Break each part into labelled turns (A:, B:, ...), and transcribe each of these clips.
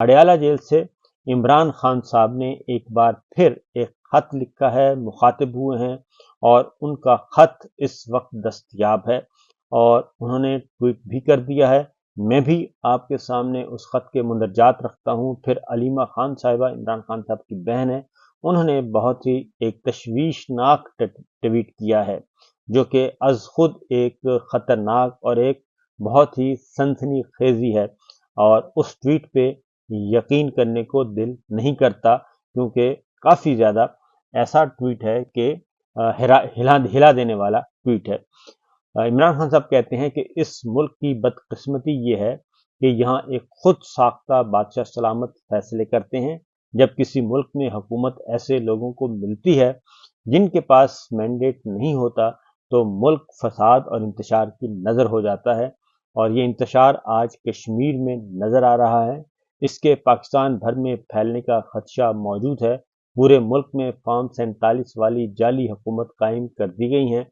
A: Adiala jail से इमरान खान साहब ने एक बार फिर एक खत लिखा है, मुखातिब हुए हैं और उनका खत इस वक्त दस्तयाब है और उन्होंने ट्वीट भी कर दिया है। मैं भी आपके सामने उस खत के मुंदरजात रखता हूँ। फिर अलीमा खान साहिबा, इमरान खान साहब की बहन है, उन्होंने बहुत ही एक तशवीशनाक ट्वीट किया है जो कि अज खुद एक खतरनाक और एक बहुत ही सनसनी खेजी है, और उस ट्वीट पे यकीन करने को दिल नहीं करता क्योंकि काफ़ी ज़्यादा ऐसा ट्वीट है कि हिला देने वाला ट्वीट है। इमरान खान साहब कहते हैं कि इस मुल्क की बदकिस्मती ये है कि यहाँ एक खुद साख्ता बादशाह सलामत फैसले करते हैं। जब किसी मुल्क में हुकूमत ऐसे लोगों को मिलती है जिनके पास मैंडेट नहीं होता तो मुल्क फसाद और इंतशार की नज़र हो जाता है, और ये इंतशार आज कश्मीर में नज़र आ रहा है। इसके पाकिस्तान भर में फैलने का खदशा मौजूद है। पूरे मुल्क में फॉर्म 47 वाली जाली हुकूमत कायम कर दी गई हैं,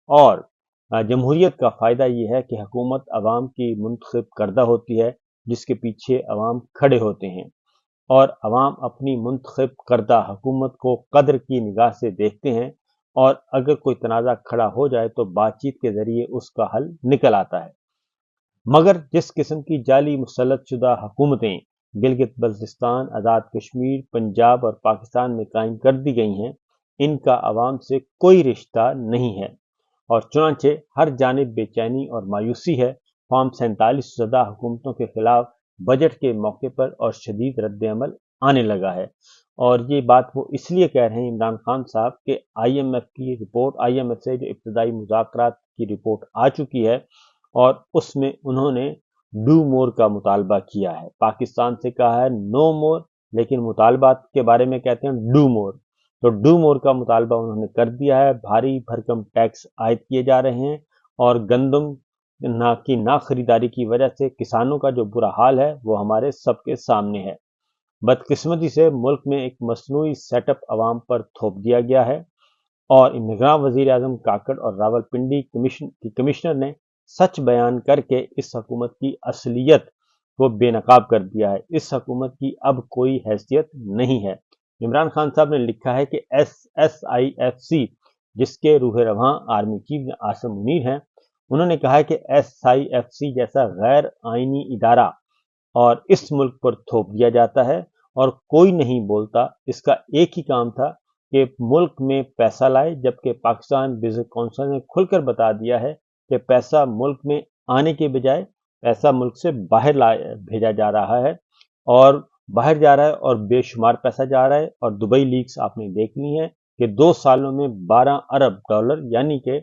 A: और जमहूरियत का फ़ायदा ये है कि हुकूमत अवाम की मुंतखब करदा होती है जिसके पीछे अवाम खड़े होते हैं, और अवाम अपनी मुंतखब करदा हुकूमत को कदर की निगाह से देखते हैं, और अगर कोई तनाज़ा खड़ा हो जाए तो बातचीत के ज़रिए उसका हल निकल आता है। मगर जिस किस्म की जाली मुसल्लत शुदा हुकूमतें गिलगित बल्तिस्तान, आज़ाद कश्मीर, पंजाब और पाकिस्तान में कायम कर दी गई हैं, इनका अवाम से कोई रिश्ता नहीं है, और चुनांचे हर जानिब बेचैनी और मायूसी है। फॉर्म 47 ज़दा हुकूमतों के खिलाफ बजट के मौके पर और शदीद रद्द अमल आने लगा है, और ये बात वो इसलिए कह रहे हैं इमरान खान साहब कि IMF की रिपोर्ट, IMF से जो इब्तदाई मुज़ाकरात की रिपोर्ट आ चुकी है और उसमें उन्होंने डू मोर का मुतालबा किया है। पाकिस्तान से कहा है नो मोर, लेकिन मुतालबात के बारे में कहते हैं डू मोर। तो डू मोर का मुतालबा उन्होंने कर दिया है। भारी भरकम टैक्स आयद किए जा रहे हैं, और गंदम की ना खरीदारी की वजह से किसानों का जो बुरा हाल है वो हमारे सबके सामने है। बदकिस्मती से मुल्क में एक मसनूई सेटअप अवाम पर थोप दिया गया है, और निगरान वज़ीर आज़म काकड़ और रावलपिंडी कमिश्नर ने सच बयान करके इस हुकूमत की असलियत को बेनकाब कर दिया है। इस हुकूमत की अब कोई हैसियत नहीं है। इमरान खान साहब ने लिखा है कि SIFC, जिसके रूह रवां आर्मी चीफ आसिम मुनीर हैं, उन्होंने कहा है कि SIFC जैसा गैर आइनी इदारा और इस मुल्क पर थोप दिया जाता है और कोई नहीं बोलता। इसका एक ही काम था कि मुल्क में पैसा लाए, जबकि पाकिस्तान बिजनेस काउंसिल ने खुलकर बता दिया है कि पैसा मुल्क में आने के बजाय पैसा मुल्क से बाहर भेजा जा रहा है, और बाहर जा रहा है और बेशुमार पैसा जा रहा है। और दुबई लीक्स आपने देख ली है कि 2 सालों में 12 अरब डॉलर यानी कि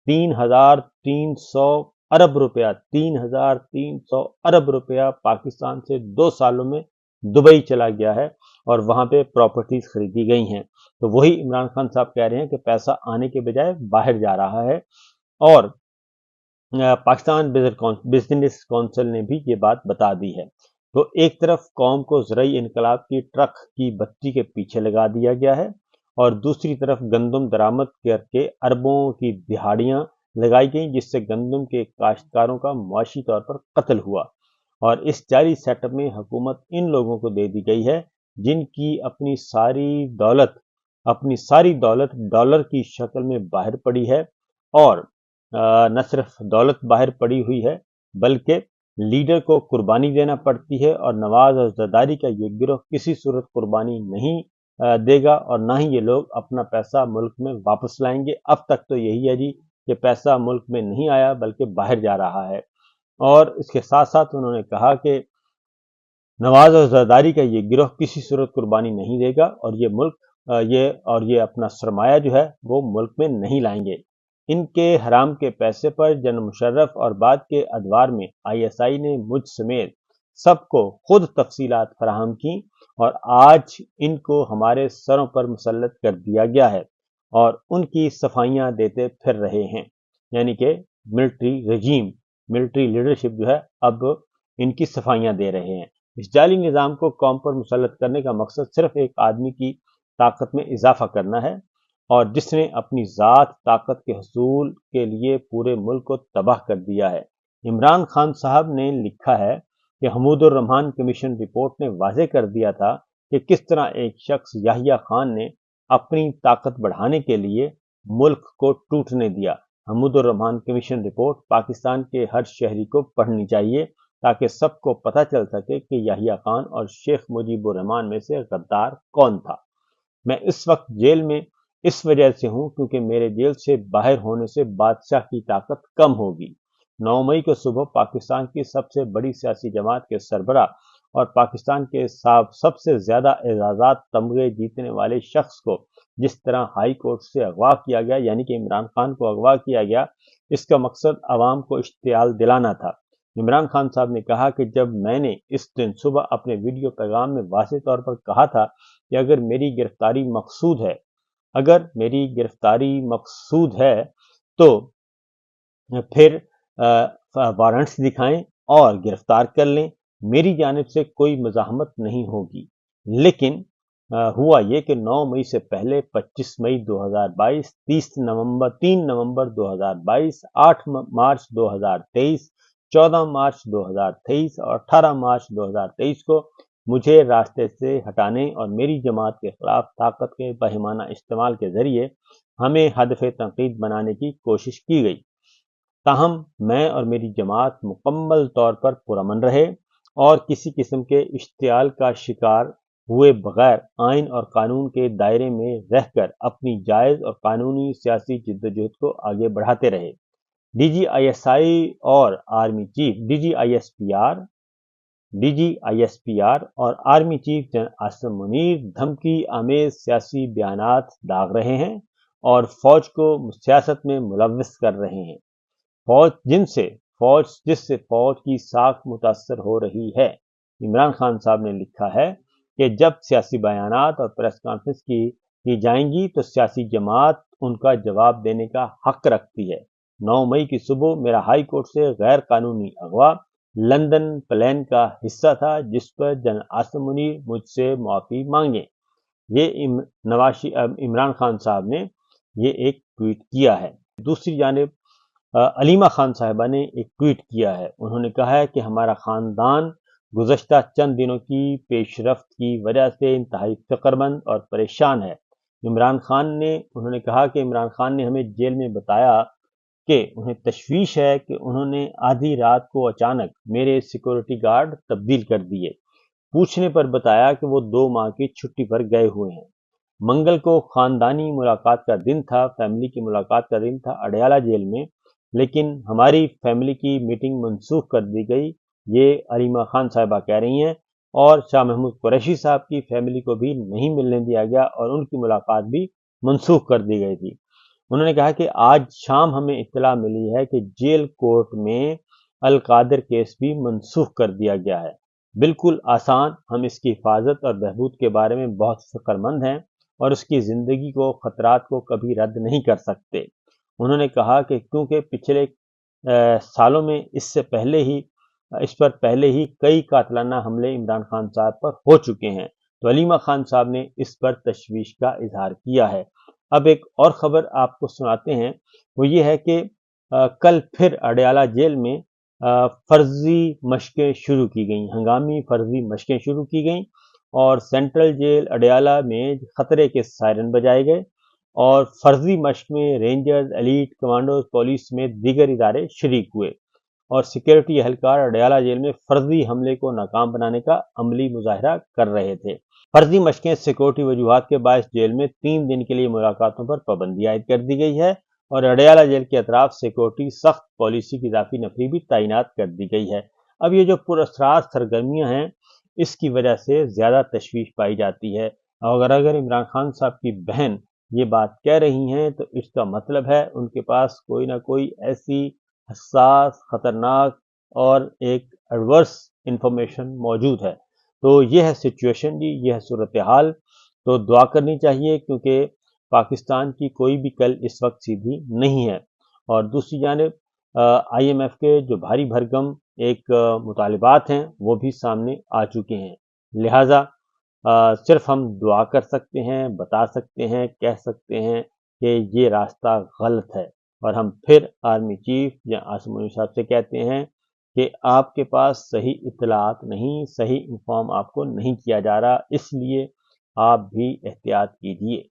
A: 3,300 अरब रुपया, 3,300 अरब रुपया पाकिस्तान से 2 सालों में दुबई चला गया है, और वहां पे प्रॉपर्टीज खरीदी गई हैं। तो वही इमरान खान साहब कह रहे हैं कि पैसा आने के बजाय बाहर जा रहा है, और पाकिस्तान बिजनेस काउंसिल ने भी ये बात बता दी है। तो एक तरफ कौम को ज़रई इनकलाब की ट्रक की बत्ती के पीछे लगा दिया गया है, और दूसरी तरफ गंदम दरामद करके अरबों की दिहाड़ियां लगाई गई, जिससे गंदम के काश्तकारों का मुआशी तौर पर कत्ल हुआ। और इस जाली सेटअप में हुकूमत इन लोगों को दे दी गई है जिनकी अपनी सारी दौलत डॉलर की शक्ल में बाहर पड़ी है, और न सिर्फ दौलत बाहर पड़ी हुई है बल्कि लीडर को कुर्बानी देना पड़ती है, और नवाज और जरदारी का ये गिरोह किसी सूरत कुर्बानी नहीं देगा, और ना ही ये लोग अपना पैसा मुल्क में वापस लाएंगे। अब तक तो यही है जी कि पैसा मुल्क में नहीं आया बल्कि बाहर जा रहा है। और इसके साथ साथ उन्होंने कहा कि नवाज और जरदारी का ये गिरोह किसी सूरत कुर्बानी नहीं देगा, और ये अपना सरमाया जो है वो मुल्क में नहीं लाएंगे। इनके हराम के पैसे पर जनरल मुशर्रफ और बाद के अदवार में ISI ने मुझ समेत सबको खुद तफसीलात फराहम की, और आज इनको हमारे सरों पर मुसल्लत कर दिया गया है और उनकी सफाइयां देते फिर रहे हैं। यानी कि मिलिट्री लीडरशिप जो है अब इनकी सफाइयां दे रहे हैं। इस जाली निज़ाम को कौम पर मुसल्लत करने का मकसद सिर्फ एक आदमी की ताकत में इजाफा करना है, और जिसने अपनी ज़ात ताकत के हसूल के लिए पूरे मुल्क को तबाह कर दिया है। इमरान खान साहब ने लिखा है کہ حمود الرحمان کمیشن رپورٹ نے واضح کر دیا تھا کہ کس طرح ایک شخص یحییٰ خان نے اپنی طاقت بڑھانے کے لیے ملک کو ٹوٹنے دیا۔ حمود الرحمان کمیشن رپورٹ پاکستان کے ہر شہری کو پڑھنی چاہیے تاکہ سب کو پتہ چل سکے کہ یحییٰ خان اور شیخ مجیب الرحمان میں سے غدار کون تھا۔ میں اس وقت جیل میں اس وجہ سے ہوں کیونکہ میرے جیل سے باہر ہونے سے بادشاہ کی طاقت کم ہوگی۔ 9 مئی کو صبح پاکستان کی سب سے بڑی سیاسی جماعت کے سربراہ اور پاکستان کے سب سے زیادہ اعزازات تمغے جیتنے والے شخص کو جس طرح ہائی کورٹ سے اغوا کیا گیا، یعنی کہ عمران خان کو اغوا کیا گیا، اس کا مقصد عوام کو اشتعال دلانا تھا۔ عمران خان صاحب نے کہا کہ جب میں نے اس دن صبح اپنے ویڈیو پیغام میں واضح طور پر کہا تھا کہ اگر میری گرفتاری مقصود ہے تو پھر وارنٹس دکھائیں اور گرفتار کر لیں، میری جانب سے کوئی مزاحمت نہیں ہوگی۔ لیکن ہوا یہ کہ 9 مئی سے پہلے 25 مئی 2022، 3 نومبر 2022، 8 مارچ 2023، 14 مارچ 2023 اور 18 مارچ 2023 کو مجھے راستے سے ہٹانے اور میری جماعت کے خلاف طاقت کے بہیمانہ استعمال کے ذریعے ہمیں ہدف تنقید بنانے کی کوشش کی گئی۔ تاہم میں اور میری جماعت مکمل طور پر پرامن رہے اور کسی قسم کے اشتعال کا شکار ہوئے بغیر آئین اور قانون کے دائرے میں رہ کر اپنی جائز اور قانونی سیاسی جدوجہد کو آگے بڑھاتے رہے۔ D G I S P R اور army chief general Asim Munir دھمکی آمیز سیاسی بیانات داغ رہے ہیں اور فوج کو سیاست میں ملوث کر رہے ہیں، جس سے فوج کی ساکھ متاثر ہو رہی ہے۔ عمران خان صاحب نے لکھا ہے کہ جب سیاسی بیانات اور پریس کانفرنس کی جائیں گی تو سیاسی جماعت ان کا جواب دینے کا حق رکھتی ہے۔ 9 مئی کی صبح میرا ہائی کورٹ سے غیر قانونی اغوا لندن پلان کا حصہ تھا جس پر جنرل عاصم منیر مجھ سے معافی مانگیں۔ یہ عمران خان صاحب نے یہ ایک ٹویٹ کیا ہے۔ دوسری جانب علیمہ خان صاحبہ نے ایک ٹویٹ کیا ہے۔ انہوں نے کہا ہے کہ ہمارا خاندان گزشتہ چند دنوں کی پیش رفت کی وجہ سے انتہائی فکر مند اور پریشان ہے۔ انہوں نے کہا کہ عمران خان نے ہمیں جیل میں بتایا کہ انہیں تشویش ہے کہ انہوں نے آدھی رات کو اچانک میرے سیکورٹی گارڈ تبدیل کر دیے۔ پوچھنے پر بتایا کہ وہ 2 ماہ کی چھٹی پر گئے ہوئے ہیں۔ منگل کو خاندانی ملاقات کا دن تھا، فیملی کی ملاقات کا دن تھا اڈیالہ جیل میں، لیکن ہماری فیملی کی میٹنگ منسوخ کر دی گئی، یہ علیمہ خان صاحبہ کہہ رہی ہیں، اور شاہ محمود قریشی صاحب کی فیملی کو بھی نہیں ملنے دیا گیا اور ان کی ملاقات بھی منسوخ کر دی گئی تھی۔ انہوں نے کہا کہ آج شام ہمیں اطلاع ملی ہے کہ جیل کورٹ میں القادر کیس بھی منسوخ کر دیا گیا ہے۔ بالکل آسان، ہم اس کی حفاظت اور بہبود کے بارے میں بہت فکر مند ہیں اور اس کی زندگی کو خطرات کو کبھی رد نہیں کر سکتے۔ انہوں نے کہا کہ کیونکہ پچھلے سالوں میں اس پر پہلے ہی کئی قاتلانہ حملے عمران خان صاحب پر ہو چکے ہیں، تو علیمہ خان صاحب نے اس پر تشویش کا اظہار کیا ہے۔ اب ایک اور خبر آپ کو سناتے ہیں، وہ یہ ہے کہ کل پھر اڈیالہ جیل میں فرضی مشقیں شروع کی گئیں، ہنگامی فرضی مشقیں شروع کی گئیں اور سینٹرل جیل اڈیالہ میں خطرے کے سائرن بجائے گئے اور فرضی مشق میں رینجرز، ایلیٹ کمانڈوز، پولیس سمیت دیگر ادارے شریک ہوئے اور سیکورٹی اہلکار اڈیالہ جیل میں فرضی حملے کو ناکام بنانے کا عملی مظاہرہ کر رہے تھے۔ فرضی مشقیں سیکورٹی وجوہات کے باعث جیل میں 3 دن کے لیے ملاقاتوں پر پابندی عائد کر دی گئی ہے اور اڈیالہ جیل کے اطراف سیکورٹی سخت پالیسی کی اضافی نفری بھی تعینات کر دی گئی ہے۔ اب یہ جو پراسرار سرگرمیاں ہیں، اس کی وجہ سے زیادہ تشویش پائی جاتی ہے، اور اگر عمران خان صاحب کی بہن یہ بات کہہ رہی ہیں تو اس کا مطلب ہے ان کے پاس کوئی نہ کوئی ایسی حساس، خطرناک اور ایک ایڈورس انفارمیشن موجود ہے۔ تو یہ ہے سچویشن جی، یہ ہے صورتحال۔ تو دعا کرنی چاہیے کیونکہ پاکستان کی کوئی بھی کل اس وقت سیدھی نہیں ہے۔ اور دوسری جانب آئی ایم ایف کے جو بھاری بھرکم ایک مطالبات ہیں وہ بھی سامنے آ چکے ہیں، لہٰذا صرف ہم دعا کر سکتے ہیں، بتا سکتے ہیں، کہہ سکتے ہیں کہ یہ راستہ غلط ہے، اور ہم پھر آرمی چیف یا عاصم منیر صاحب سے کہتے ہیں کہ آپ کے پاس صحیح اطلاعات نہیں، صحیح انفارم آپ کو نہیں کیا جا رہا، اس لیے آپ بھی احتیاط کیجیے۔